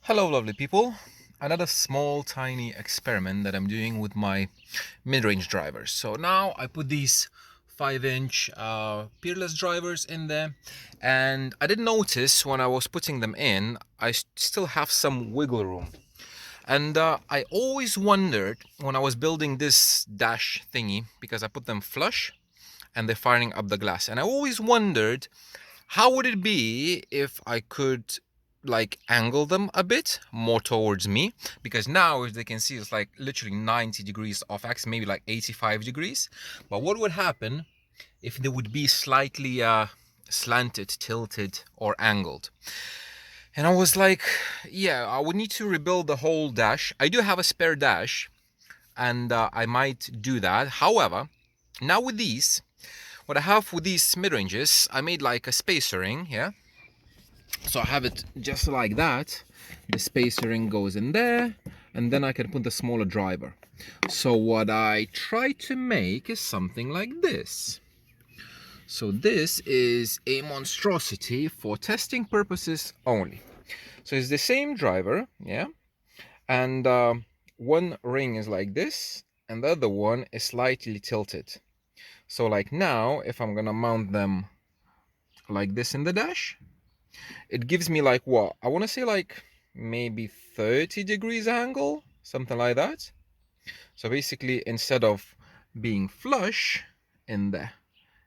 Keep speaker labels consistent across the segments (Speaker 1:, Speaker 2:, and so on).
Speaker 1: Hello lovely people, another small tiny experiment that I'm doing with my mid-range drivers. So now I put these 5-inch peerless drivers in there, and I did notice when I was putting them in I still have some wiggle room. And I always wondered when I was building this dash thingy, because I put them flush and they're firing up the glass, and I always wondered how would it be if I could like angle them a bit more towards me, because now as they can see it's like literally 90 degrees off axis, maybe like 85 degrees. But what would happen if they would be slightly slanted, tilted, or angled? And I was like, yeah, I would need to rebuild the whole dash. I do have a spare dash, and I might do that. However, now with these, what I have with these mid-ranges, I made like a spacer ring, yeah. So I have it just like that. The spacer ring goes in there, and then I can put the smaller driver. So what I try to make is something like this. So this is a monstrosity for testing purposes only. So it's the same driver, yeah, and one ring is like this, and the other one is slightly tilted. So like now, if I'm gonna mount them like this in the dash, it gives me like what? I want to say like maybe 30 degrees angle, something like that. So basically, instead of being flush in there,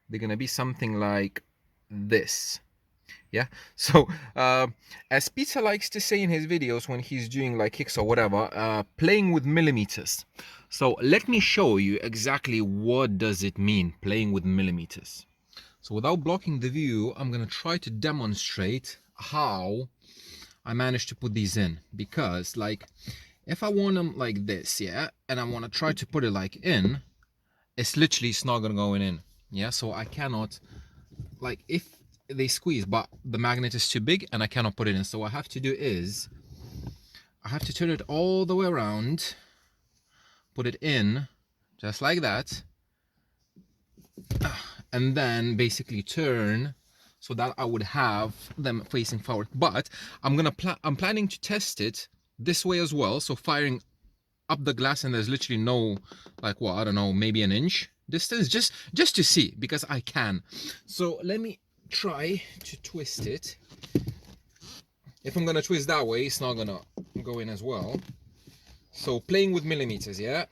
Speaker 1: they're gonna be something like this. Yeah. So as Peter likes to say in his videos when he's doing like kicks or whatever, playing with millimeters. So let me show you exactly what does it mean, playing with millimeters. So without blocking the view, I'm gonna try to demonstrate how I managed to put these in, because like if I want them like this, yeah, and I want to try to put it like in, it's not gonna go in, yeah. So I cannot, like, if they squeeze but the magnet is too big and I cannot put it in, so what I have to do is I have to turn it all the way around, put it in just like that, and then basically turn so that I would have them facing forward. But I'm planning to test it this way as well, so firing up the glass, and there's literally no, like, what, I don't know, maybe an inch distance, just to see, because I can. So let me try to twist it. If I'm gonna twist that way, it's not gonna go in as well. So playing with millimeters, yeah,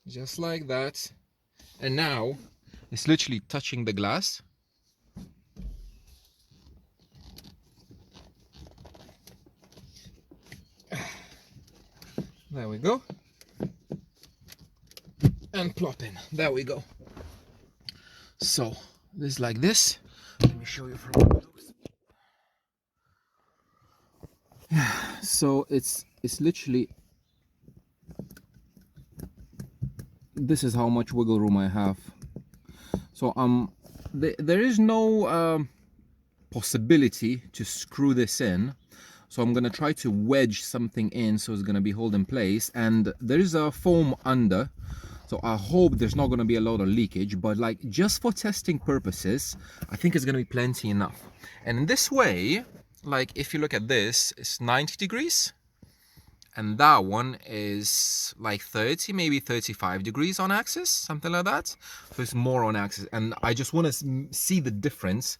Speaker 1: just like that. And now it's literally touching the glass. There we go. And plop in. There we go. So this is like this. Let me show you from close. So it's literally, this is how much wiggle room I have. So there is no possibility to screw this in. So I'm gonna try to wedge something in so it's gonna be held in place, and there is a foam under, so I hope there's not gonna be a lot of leakage, but like just for testing purposes, I think it's gonna be plenty enough. And in this way, like if you look at this, it's 90 degrees, and that one is like 30, maybe 35 degrees on axis, something like that. So it's more on axis, and I just want to see the difference.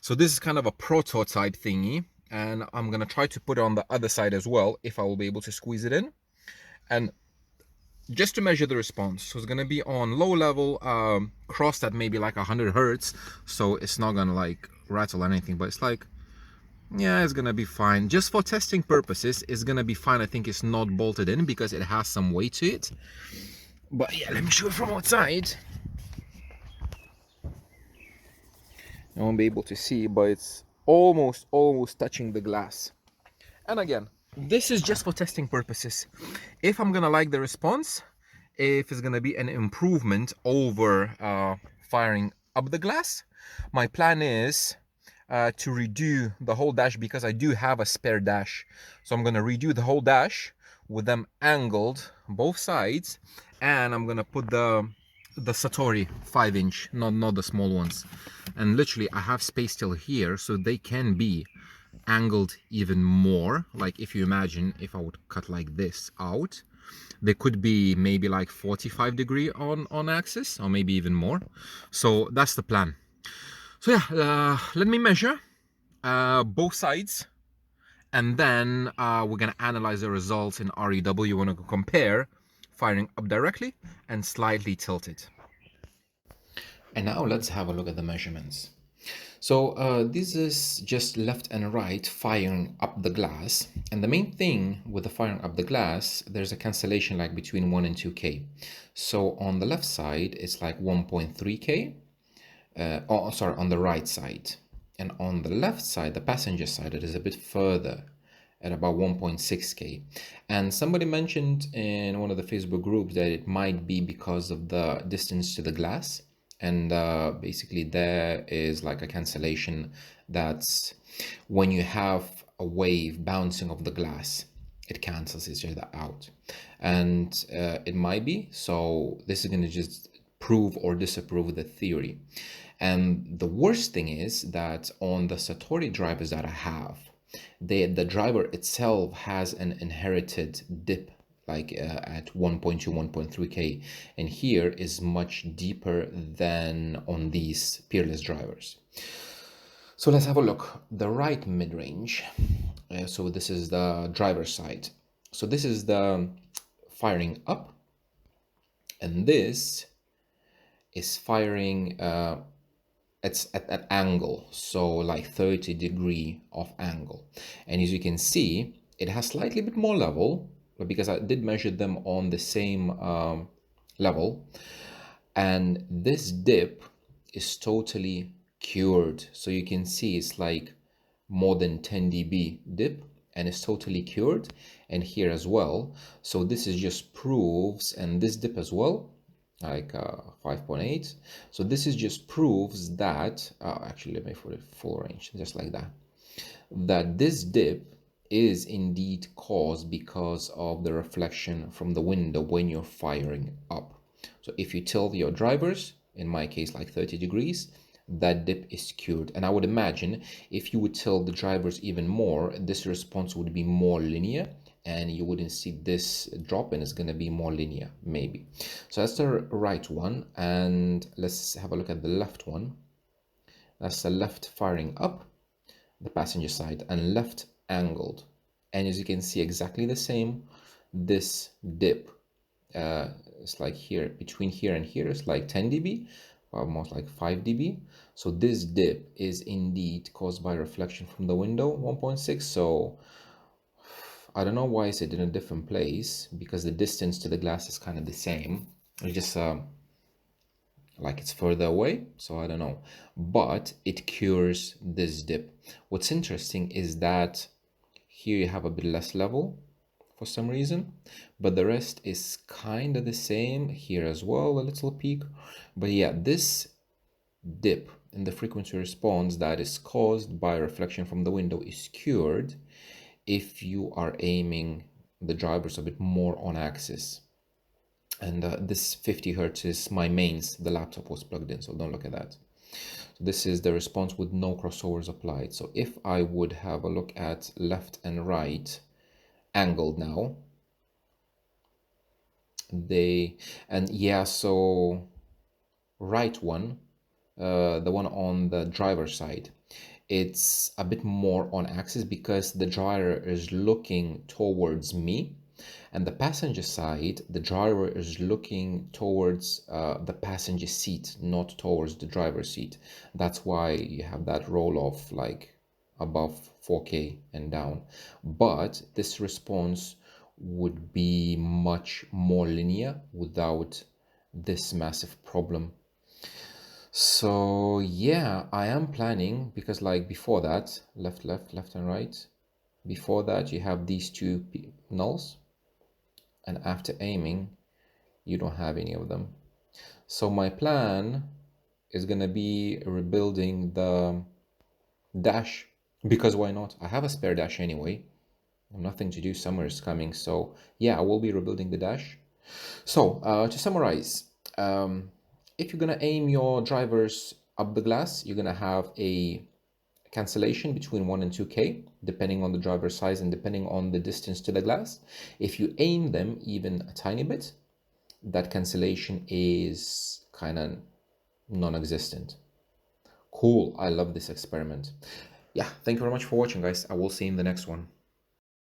Speaker 1: So this is kind of a prototype thingy, and I'm gonna try to put it on the other side as well, if I will be able to squeeze it in, and just to measure the response. So it's gonna be on low level, crossed at maybe like 100 hertz, so it's not gonna like rattle or anything, but it's like, yeah, it's gonna be fine. Just for testing purposes, it's gonna be fine. I think it's not bolted in because it has some weight to it. But yeah, let me show it from outside. I won't be able to see, but it's almost touching the glass. And again, this is just for testing purposes. If I'm gonna like the response, if it's gonna be an improvement over firing up the glass, my plan is to redo the whole dash, because I do have a spare dash. So I'm gonna redo the whole dash with them angled both sides, and I'm gonna put the Satori 5-inch, not the small ones. And literally I have space till here, so they can be angled even more. Like if you imagine, if I would cut like this out, they could be maybe like 45 degree on axis, or maybe even more. So that's the plan. So yeah, let me measure both sides, and then we're gonna analyze the results in REW. We're gonna compare firing up directly and slightly tilted. And now let's have a look at the measurements. So this is just left and right firing up the glass. And the main thing with the firing up the glass, there's a cancellation like between 1 and 2K. So on the left side, it's like 1.3K. Oh, sorry, on the right side. And on the left side, the passenger side, it is a bit further at about 1.6K. And somebody mentioned in one of the Facebook groups that it might be because of the distance to the glass. And basically there is like a cancellation that's when you have a wave bouncing off the glass, it cancels each other out. And it might be. So this is going to just prove or disapprove the theory. And the worst thing is that on the Satori drivers that I have, the driver itself has an inherited dip like at 1.2, 1.3K, and here is much deeper than on these peerless drivers. So let's have a look. The right mid-range, so this is the driver side. So this is the firing up, and this is firing it's at an angle, so like 30 degree of angle. And as you can see, it has slightly bit more level, but because I did measure them on the same level, and this dip is totally cured. So you can see it's like more than 10 dB dip, and it's totally cured, and here as well. So this is just proves, and this dip as well, like 5.8. So this is just proves that actually let me put it full range just like that, that this dip is indeed caused because of the reflection from the window when you're firing up. So if you tilt your drivers, in my case like 30 degrees, that dip is cured. And I would imagine if you would tilt the drivers even more, this response would be more linear and you wouldn't see this drop, and it's going to be more linear maybe. So that's the right one, and let's have a look at the left one. That's the left firing up, the passenger side, and left angled, and as you can see exactly the same. This dip it's like here between here and here is like 10 dB, almost like 5 dB. So this dip is indeed caused by reflection from the window 1.6. So I don't know why is it in a different place, because the distance to the glass is kind of the same. It's just like it's further away, so I don't know. But it cures this dip. What's interesting is that here you have a bit less level for some reason, but the rest is kind of the same. Here as well, a little peak. But yeah, this dip in the frequency response that is caused by reflection from the window is cured if you are aiming the drivers a bit more on axis. And this 50 hertz is my mains. The laptop was plugged in, so don't look at that. So this is the response with no crossovers applied. So if I would have a look at left and right angled now, so right one, the one on the driver's side, it's a bit more on axis because the driver is looking towards me, and the passenger side, the driver is looking towards the passenger seat, not towards the driver's seat. That's why you have that roll off like above 4K and down. But this response would be much more linear without this massive problem. So yeah, I am planning, because like before that, left, and right, before that you have these two nulls, and after aiming you don't have any of them. So my plan is gonna be rebuilding the dash, because why not? I have a spare dash anyway. Nothing to do, summer is coming, so yeah, I will be rebuilding the dash. So to summarize, if you're gonna aim your drivers up the glass, you're gonna have a cancellation between 1 and 2K. depending on the driver size and depending on the distance to the glass. If you aim them even a tiny bit, that cancellation is kind of non-existent. Cool, I love this experiment. Yeah, thank you very much for watching, guys. I will see you in the next one.